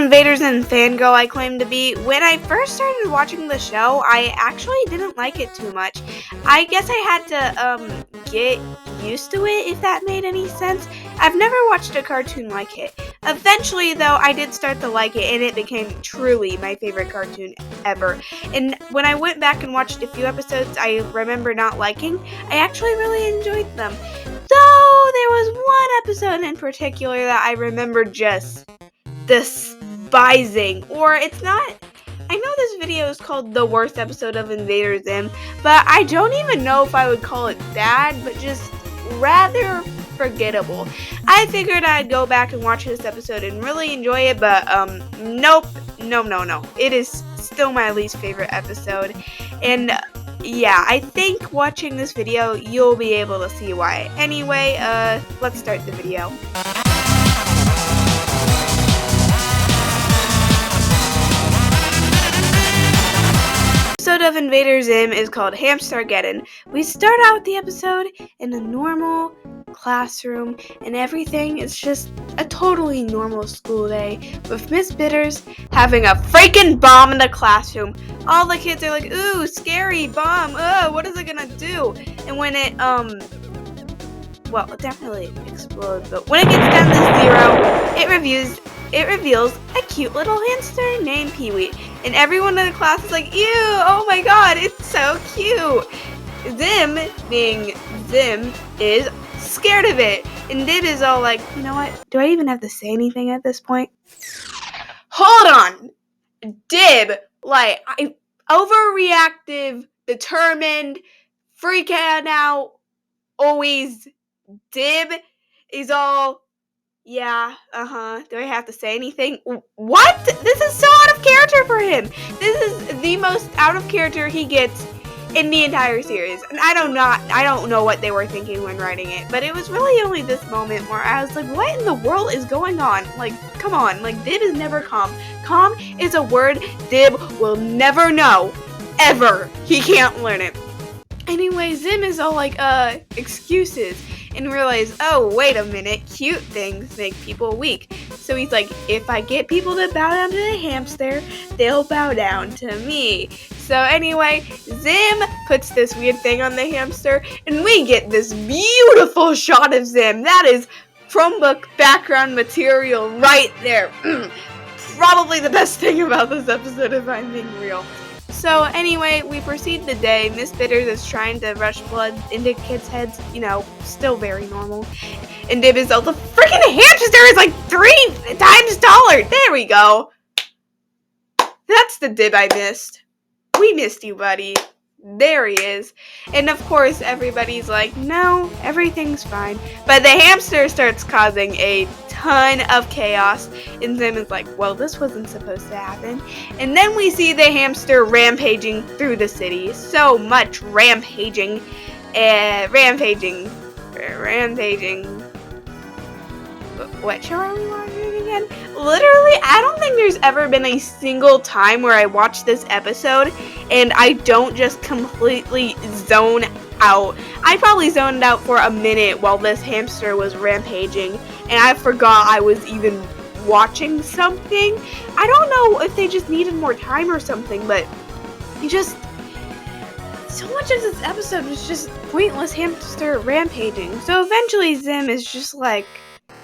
Invader Zim fangirl I claim to be. When I first started watching the show, I actually didn't like it too much. I guess I had to get used to it, if that made any sense. I've never watched a cartoon like it. Eventually, though, I did start to like it, and it became truly my favorite cartoon ever. And when I went back and watched a few episodes I remember not liking, I actually really enjoyed them. Though there was one episode in particular that I remember just despising, or it's not. I know this video is called the worst episode of Invader Zim, but I don't even know if I would call it bad, but just rather forgettable. I figured I'd go back and watch this episode and really enjoy it, but nope, no. It is still my least favorite episode, and yeah, I think watching this video, you'll be able to see why. Anyway, let's start the video. Episode of Invader Zim is called Hamster. We start out the episode in a normal classroom, and everything is just a totally normal school day with Miss Bitters having a freaking bomb in the classroom. All the kids are like, ooh, scary bomb, what is it gonna do? And when it, well, it definitely explodes, but when it gets down to 0, it reveals a cute little hamster named Pee-wee. And everyone in the class is like, ew, oh my god, it's so cute. Zim, being Zim, is scared of it. And Dib is all like, you know what, do I even have to say anything at this point? Hold on. Dib, like, overreactive, determined, freaking out, always. Dib is all, yeah, do I have to say anything? What? This is so out of character for him. This is the most out of character he gets in the entire series. And I don't know what they were thinking when writing it, but it was really only this moment where I was like, what in the world is going on? Like, come on, like, Dib is never calm. Calm is a word Dib will never know, ever. He can't learn it. Anyway, Zim is all like, excuses, and realize, oh, wait a minute, cute things make people weak. So he's like, if I get people to bow down to the hamster, they'll bow down to me. So anyway, Zim puts this weird thing on the hamster, and we get this beautiful shot of Zim. That is Chromebook background material right there. Probably the best thing about this episode, if I'm being real. So anyway, we proceed the day. Miss Bitters is trying to rush blood into kids' heads, you know, still very normal. And Dib is all, the freaking hamster is like 3 times taller. There we go. That's the Dib I missed. We missed you, buddy. There he is. And of course, everybody's like, no, everything's fine. But the hamster starts causing a ton of chaos. And Zim is like, well, this wasn't supposed to happen. And then we see the hamster rampaging through the city. So much rampaging. Rampaging. What show are we watching again? Literally, I don't think there's ever been a single time where I watch this episode and I don't just completely zone out. I probably zoned out for a minute while this hamster was rampaging, and I forgot I was even watching something. I don't know if they just needed more time or something, but so much of this episode was just pointless hamster rampaging. So eventually Zim is just like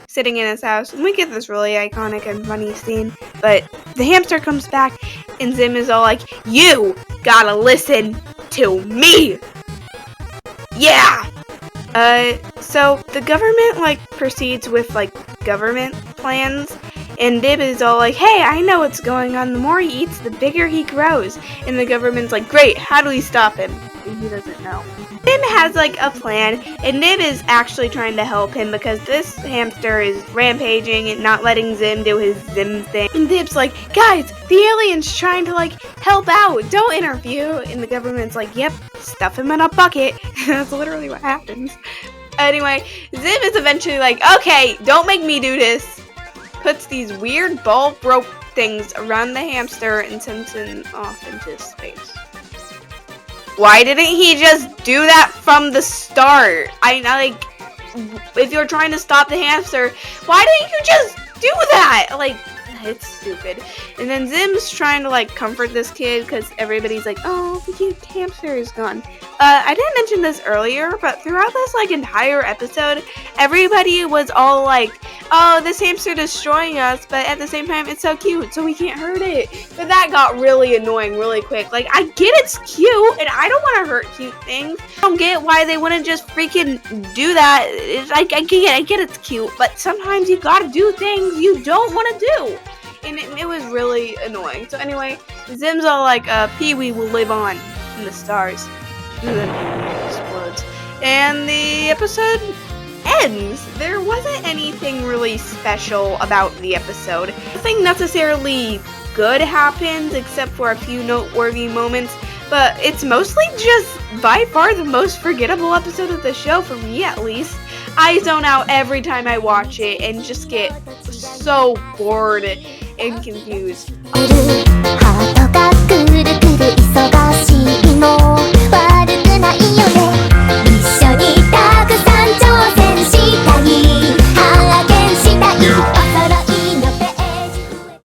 sitting in his house, and we get this really iconic and funny scene, but the hamster comes back, and Zim is all like, you gotta listen to me! Yeah! So the government, like, proceeds with, like, government plans, and Dib is all like, hey, I know what's going on, the more he eats, the bigger he grows, and the government's like, great, how do we stop him? And he doesn't know. Zim has like a plan, and Nib is actually trying to help him because this hamster is rampaging and not letting Zim do his Zim thing. And Nib's like, guys, the alien's trying to like help out, don't interview. And the government's like, yep, stuff him in a bucket. That's literally what happens. Anyway, Zim is eventually like, okay, don't make me do this. Puts these weird ball rope things around the hamster and sends him off into space. Why didn't he just do that from the start? If you're trying to stop the hamster, why didn't you just do that? Like, It's stupid. And then Zim's trying to like comfort this kid because everybody's like, oh, the cute hamster is gone. I didn't mention this earlier, but throughout this like entire episode, everybody was all like, oh, this hamster destroying us, but at the same time it's so cute, so we can't hurt it. But that got really annoying really quick. Like, I get it's cute, and I don't want to hurt cute things. I don't get why they wouldn't just freaking do that. I get it's cute, but sometimes you gotta do things you don't want to do. And it was really annoying. So anyway, Zim's all like, Pee-wee will live on in the stars. And then explodes. And the episode ends. There wasn't anything really special about the episode. Nothing necessarily good happens except for a few noteworthy moments, but it's mostly just by far the most forgettable episode of the show, for me at least. I zone out every time I watch it and just get so bored and confused.